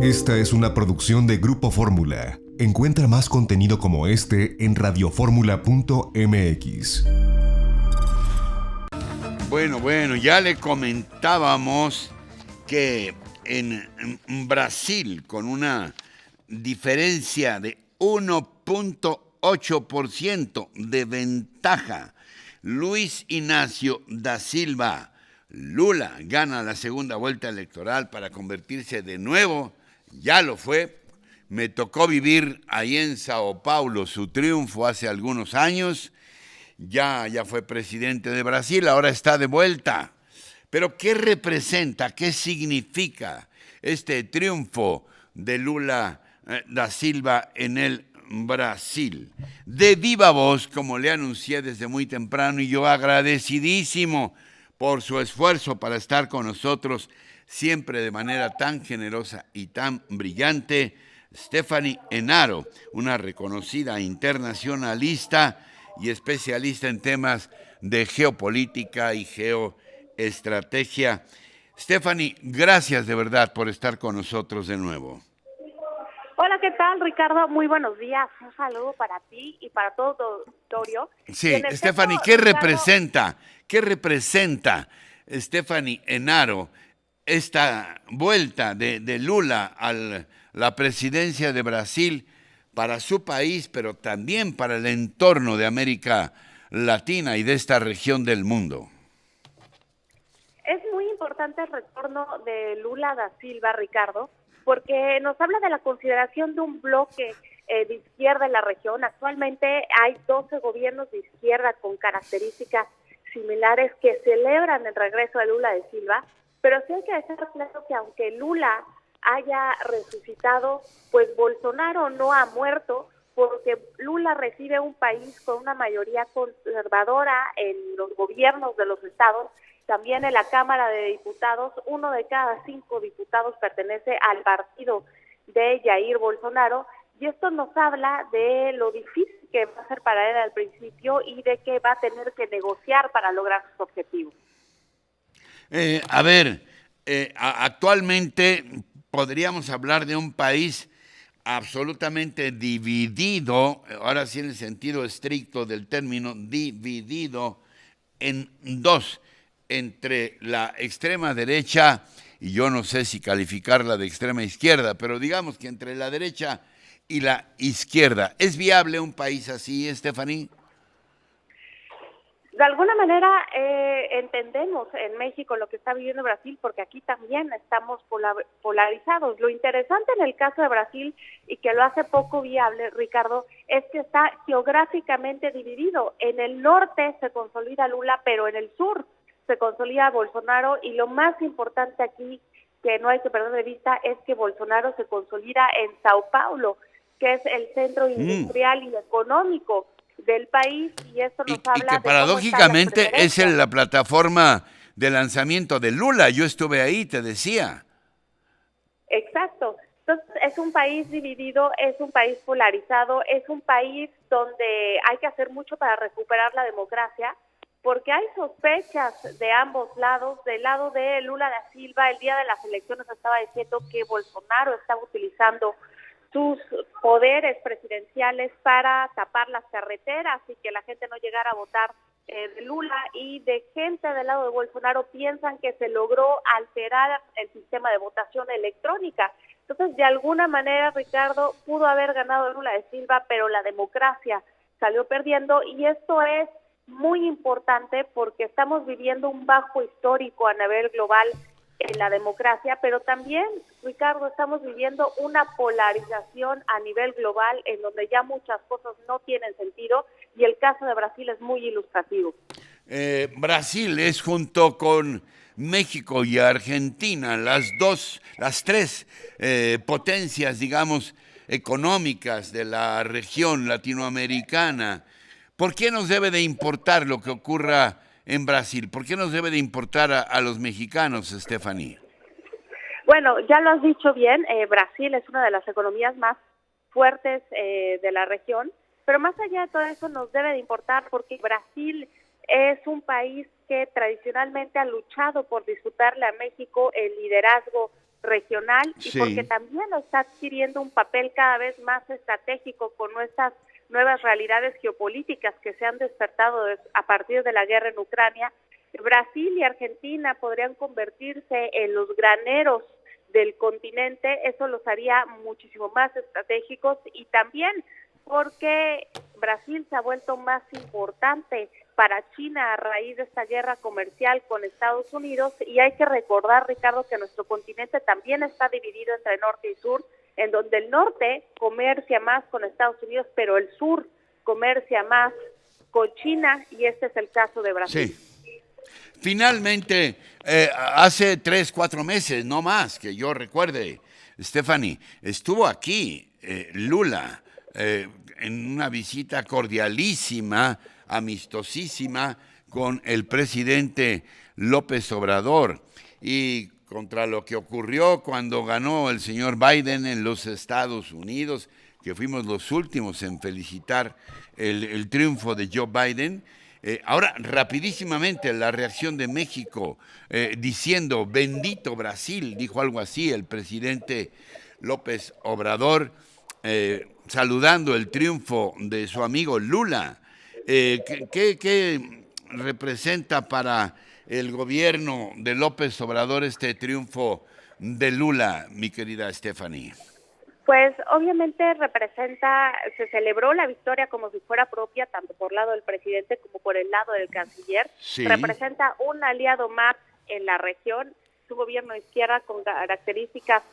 Esta es una producción de Grupo Fórmula. Encuentra más contenido como este en radioformula.mx. Bueno, ya le comentábamos que en Brasil, con una diferencia de 1.8% de ventaja, Luis Inácio da Silva Lula gana la segunda vuelta electoral para convertirse de nuevo, ya lo fue. Me tocó vivir ahí en Sao Paulo su triunfo hace algunos años. Ya fue presidente de Brasil, ahora está de vuelta. Pero ¿qué representa, qué significa este triunfo de Lula da Silva en el Brasil? De viva voz, como le anuncié desde muy temprano, y yo agradecidísimo por su esfuerzo para estar con nosotros siempre de manera tan generosa y tan brillante, Stephanie Enaro, una reconocida internacionalista y especialista en temas de geopolítica y geoestrategia. Stephanie, gracias de verdad por estar con nosotros de nuevo. Hola, ¿qué tal, Ricardo? Muy buenos días. Un saludo para ti y para todo tu auditorio. Sí, Stephanie, ¿qué representa Stephanie Enaro esta vuelta de Lula a la presidencia de Brasil para su país, pero también para el entorno de América Latina y de esta región del mundo? Es muy importante el retorno de Lula da Silva, Ricardo, porque nos habla de la consideración de un bloque de izquierda en la región. Actualmente hay 12 gobiernos de izquierda con características similares que celebran el regreso de Lula da Silva, pero sí hay que dejar claro que aunque Lula haya resucitado, pues Bolsonaro no ha muerto, porque Lula recibe un país con una mayoría conservadora en los gobiernos de los estados. También en la Cámara de Diputados, 1 de cada 5 diputados pertenece al partido de Jair Bolsonaro, y esto nos habla de lo difícil que va a ser para él al principio y de que va a tener que negociar para lograr sus objetivos. Actualmente podríamos hablar de un país absolutamente dividido, ahora sí en el sentido estricto del término, dividido en dos, entre la extrema derecha, y yo no sé si calificarla de extrema izquierda, pero digamos que entre la derecha y la izquierda. ¿Es viable un país así, Stephanie? De alguna manera entendemos en México lo que está viviendo Brasil, porque aquí también estamos polarizados. Lo interesante en el caso de Brasil, y que lo hace poco viable, Ricardo, es que está geográficamente dividido. En el norte se consolida Lula, pero en el sur se consolida Bolsonaro, y lo más importante aquí, que no hay que perder de vista, es que Bolsonaro se consolida en Sao Paulo, que es el centro industrial y económico del país, y esto nos habla que de paradójicamente es la plataforma de lanzamiento de Lula. Yo estuve ahí, te decía. Exacto. Entonces, es un país dividido, es un país polarizado, es un país donde hay que hacer mucho para recuperar la democracia, porque hay sospechas de ambos lados. Del lado de Lula da Silva, el día de las elecciones estaba diciendo que Bolsonaro estaba utilizando sus poderes presidenciales para tapar las carreteras y que la gente no llegara a votar de Lula, y de gente del lado de Bolsonaro piensan que se logró alterar el sistema de votación electrónica. Entonces, de alguna manera, Ricardo, pudo haber ganado Lula da Silva, pero la democracia salió perdiendo, y esto es muy importante porque estamos viviendo un bajo histórico a nivel global en la democracia, pero también, Ricardo, estamos viviendo una polarización a nivel global en donde ya muchas cosas no tienen sentido, y el caso de Brasil es muy ilustrativo. Brasil es, junto con México y Argentina, las tres potencias, digamos, económicas de la región latinoamericana. ¿Por qué nos debe de importar lo que ocurra en Brasil? ¿Por qué nos debe de importar a los mexicanos, Stephanie? Bueno, ya lo has dicho bien, Brasil es una de las economías más fuertes de la región, pero más allá de todo eso nos debe de importar porque Brasil es un país que tradicionalmente ha luchado por disputarle a México el liderazgo regional y Sí. porque también está adquiriendo un papel cada vez más estratégico con nuestras nuevas realidades geopolíticas que se han despertado a partir de la guerra en Ucrania. Brasil y Argentina podrían convertirse en los graneros del continente, eso los haría muchísimo más estratégicos y también porque Brasil se ha vuelto más importante para China a raíz de esta guerra comercial con Estados Unidos y hay que recordar, Ricardo, que nuestro continente también está dividido entre norte y sur, en donde el norte comercia más con Estados Unidos, pero el sur comercia más con China y este es el caso de Brasil. Sí. Finalmente, hace 3, 4 meses, no más, que yo recuerde, Stephanie, estuvo aquí Lula en una visita cordialísima, amistosísima con el presidente López Obrador y contra lo que ocurrió cuando ganó el señor Biden en los Estados Unidos, que fuimos los últimos en felicitar el triunfo de Joe Biden. Ahora, rapidísimamente, la reacción de México diciendo, bendito Brasil, dijo algo así el presidente López Obrador, saludando el triunfo de su amigo Lula. ¿Qué representa para el gobierno de López Obrador este triunfo de Lula, mi querida Stephanie? Pues obviamente se celebró la victoria como si fuera propia, tanto por el lado del presidente como por el lado del canciller. Sí. Representa un aliado más en la región, su gobierno de izquierda con características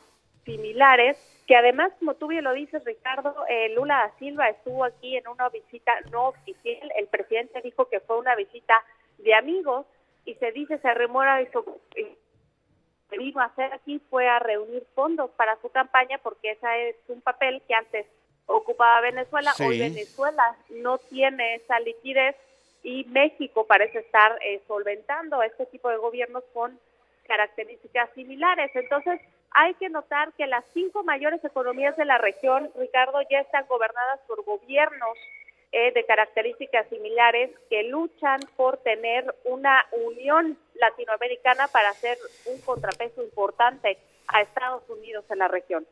similares, que además, como tú bien lo dices, Ricardo, Lula da Silva estuvo aquí en una visita no oficial. El presidente dijo que fue una visita de amigos y se remora eso. Lo que vino a hacer aquí fue a reunir fondos para su campaña porque ese es un papel que antes ocupaba Venezuela. Sí. Hoy Venezuela no tiene esa liquidez y México parece estar solventando este tipo de gobiernos con características similares. Entonces, hay que notar que las 5 mayores economías de la región, Ricardo, ya están gobernadas por gobiernos de características similares que luchan por tener una unión latinoamericana para hacer un contrapeso importante a Estados Unidos en la región.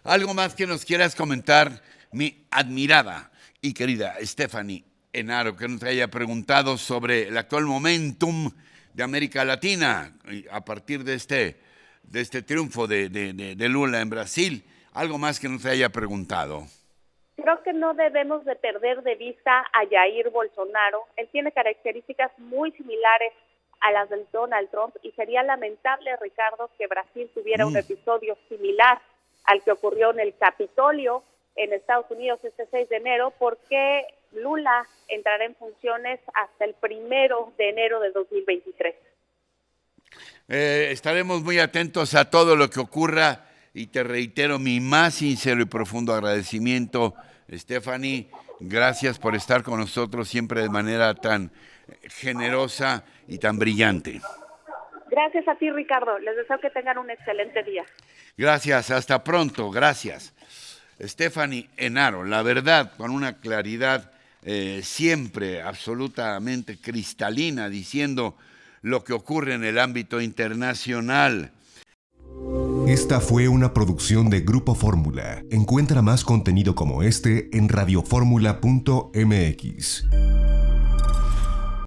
Algo más que nos quieras comentar, mi admirada y querida Stephanie Enaro, que nos haya preguntado sobre el actual momentum de América Latina a partir de este triunfo de Lula en Brasil. Algo más que nos haya preguntado. Creo que no debemos de perder de vista a Jair Bolsonaro. Él tiene características muy similares a las del Donald Trump y sería lamentable, Ricardo, que Brasil tuviera un episodio similar al que ocurrió en el Capitolio en Estados Unidos este 6 de enero, porque Lula entrará en funciones hasta el 1 de enero de 2023. Estaremos muy atentos a todo lo que ocurra y te reitero mi más sincero y profundo agradecimiento, Stephanie. Gracias por estar con nosotros siempre de manera tan generosa y tan brillante. Gracias a ti, Ricardo. Les deseo que tengan un excelente día. Gracias, hasta pronto, gracias. Stephanie Enaro, la verdad, con una claridad siempre absolutamente cristalina, diciendo lo que ocurre en el ámbito internacional. Esta fue una producción de Grupo Fórmula. Encuentra más contenido como este en radioformula.mx.